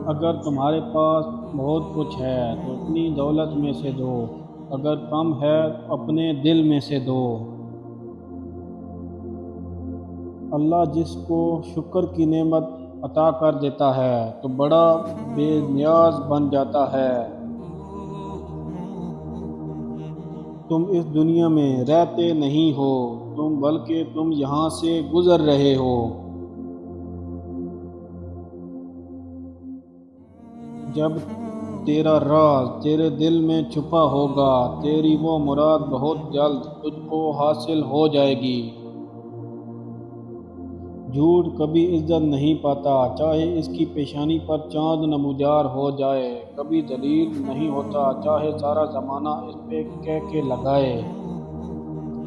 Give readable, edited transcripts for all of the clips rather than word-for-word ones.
اگر تمہارے پاس بہت کچھ ہے تو اپنی دولت میں سے دو، اگر کم ہے تو اپنے دل میں سے دو۔ اللہ جس کو شکر کی نعمت عطا کر دیتا ہے تو بڑا بے نیاز بن جاتا ہے۔ تم اس دنیا میں رہتے نہیں ہو بلکہ تم یہاں سے گزر رہے ہو۔ جب تیرا راز تیرے دل میں چھپا ہوگا، تیری وہ مراد بہت جلد تجھ کو حاصل ہو جائے گی۔ جھوٹ کبھی عزت نہیں پاتا، چاہے اس کی پیشانی پر چاند نمودار ہو جائے۔ کبھی ذلیل نہیں ہوتا، چاہے سارا زمانہ اس پہ کہہ کے لگائے۔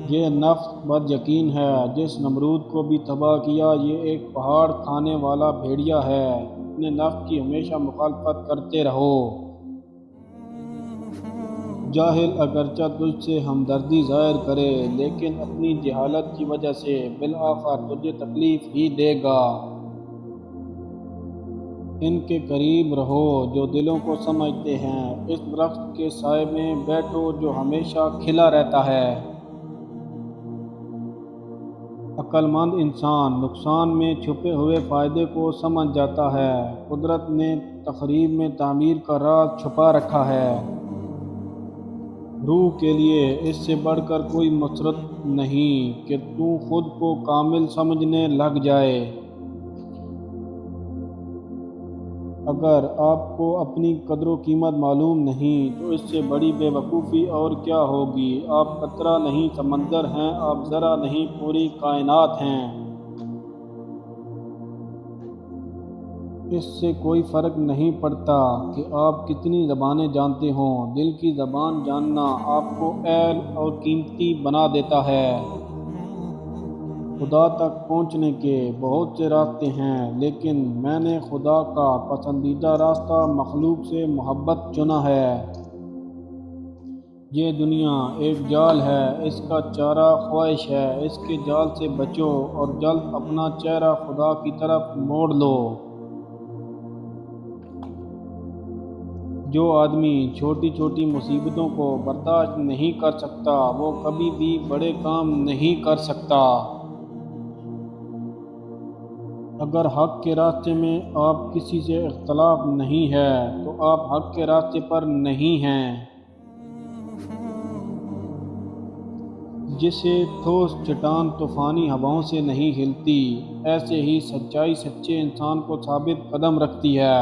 یہ نفس بد یقین ہے جس نمرود کو بھی تباہ کیا، یہ ایک پہاڑ کھانے والا بھیڑیا ہے۔ اپنے نفس کی ہمیشہ مخالفت کرتے رہو۔ جاہل اگرچہ تجھ سے ہمدردی ظاہر کرے لیکن اپنی جہالت کی وجہ سے بالآخر تجھے تکلیف ہی دے گا۔ ان کے قریب رہو جو دلوں کو سمجھتے ہیں، اس درخت کے سائے میں بیٹھو جو ہمیشہ کھلا رہتا ہے۔ عقل مند انسان نقصان میں چھپے ہوئے فائدے کو سمجھ جاتا ہے۔ قدرت نے تخریب میں تعمیر کا راز چھپا رکھا ہے۔ روح کے لیے اس سے بڑھ کر کوئی مسرت نہیں کہ تو خود کو کامل سمجھنے لگ جائے۔ اگر آپ کو اپنی قدر و قیمت معلوم نہیں تو اس سے بڑی بے وقوفی اور کیا ہوگی۔ آپ قطرہ نہیں سمندر ہیں، آپ ذرہ نہیں پوری کائنات ہیں۔ اس سے کوئی فرق نہیں پڑتا کہ آپ کتنی زبانیں جانتے ہوں، دل کی زبان جاننا آپ کو اہل اور قیمتی بنا دیتا ہے۔ خدا تک پہنچنے کے بہت سے راستے ہیں لیکن میں نے خدا کا پسندیدہ راستہ مخلوق سے محبت چنا ہے۔ یہ دنیا ایک جال ہے، اس کا چارہ خواہش ہے، اس کے جال سے بچو اور جلد اپنا چہرہ خدا کی طرف موڑ لو۔ جو آدمی چھوٹی چھوٹی مصیبتوں کو برداشت نہیں کر سکتا وہ کبھی بھی بڑے کام نہیں کر سکتا۔ اگر حق کے راستے میں آپ کسی سے اختلاف نہیں ہے تو آپ حق کے راستے پر نہیں ہیں۔ جیسے ٹھوس چٹان طوفانی ہواؤں سے نہیں ہلتی، ایسے ہی سچائی سچے انسان کو ثابت قدم رکھتی ہے۔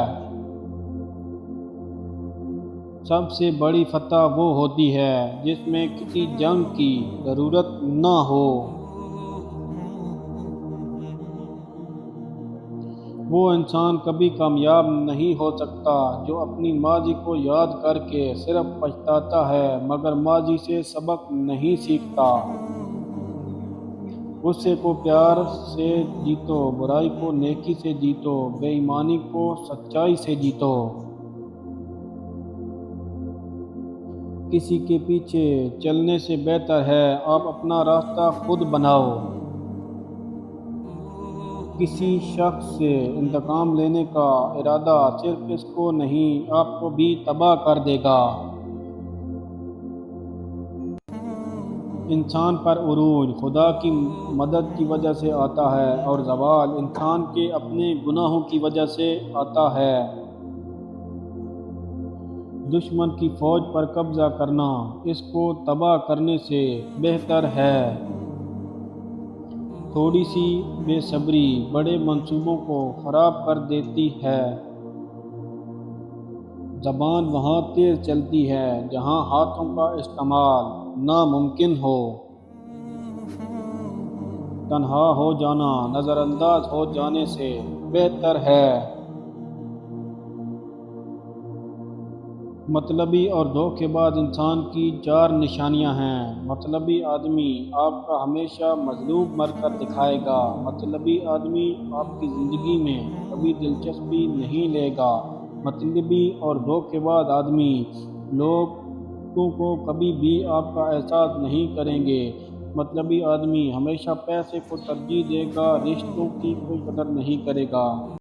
سب سے بڑی فتح وہ ہوتی ہے جس میں کسی جنگ کی ضرورت نہ ہو۔ وہ انسان کبھی کامیاب نہیں ہو سکتا جو اپنی ماضی کو یاد کر کے صرف پچھتاتا ہے مگر ماضی سے سبق نہیں سیکھتا۔ غصے کو پیار سے جیتو، برائی کو نیکی سے جیتو، بے ایمانی کو سچائی سے جیتو۔ کسی کے پیچھے چلنے سے بہتر ہے آپ اپنا راستہ خود بناؤ۔ کسی شخص سے انتقام لینے کا ارادہ صرف اس کو نہیں آپ کو بھی تباہ کر دے گا۔ انسان پر عروج خدا کی مدد کی وجہ سے آتا ہے اور زوال انسان کے اپنے گناہوں کی وجہ سے آتا ہے۔ دشمن کی فوج پر قبضہ کرنا اس کو تباہ کرنے سے بہتر ہے۔ تھوڑی سی بے صبری بڑے منصوبوں کو خراب کر دیتی ہے۔ زبان وہاں تیز چلتی ہے جہاں ہاتھوں کا استعمال ناممکن ہو۔ تنہا ہو جانا نظر انداز ہو جانے سے بہتر ہے۔ مطلبی اور دھوکے باز انسان کی 4 نشانیاں ہیں۔ مطلبی آدمی آپ کا ہمیشہ مظلوم بن کر دکھائے گا۔ مطلبی آدمی آپ کی زندگی میں کبھی دلچسپی نہیں لے گا۔ مطلبی اور دھوکے باز آدمی لوگوں کو کبھی بھی آپ کا احساس نہیں کریں گے۔ مطلبی آدمی ہمیشہ پیسے کو ترجیح دے گا، رشتوں کی کوئی قدر نہیں کرے گا۔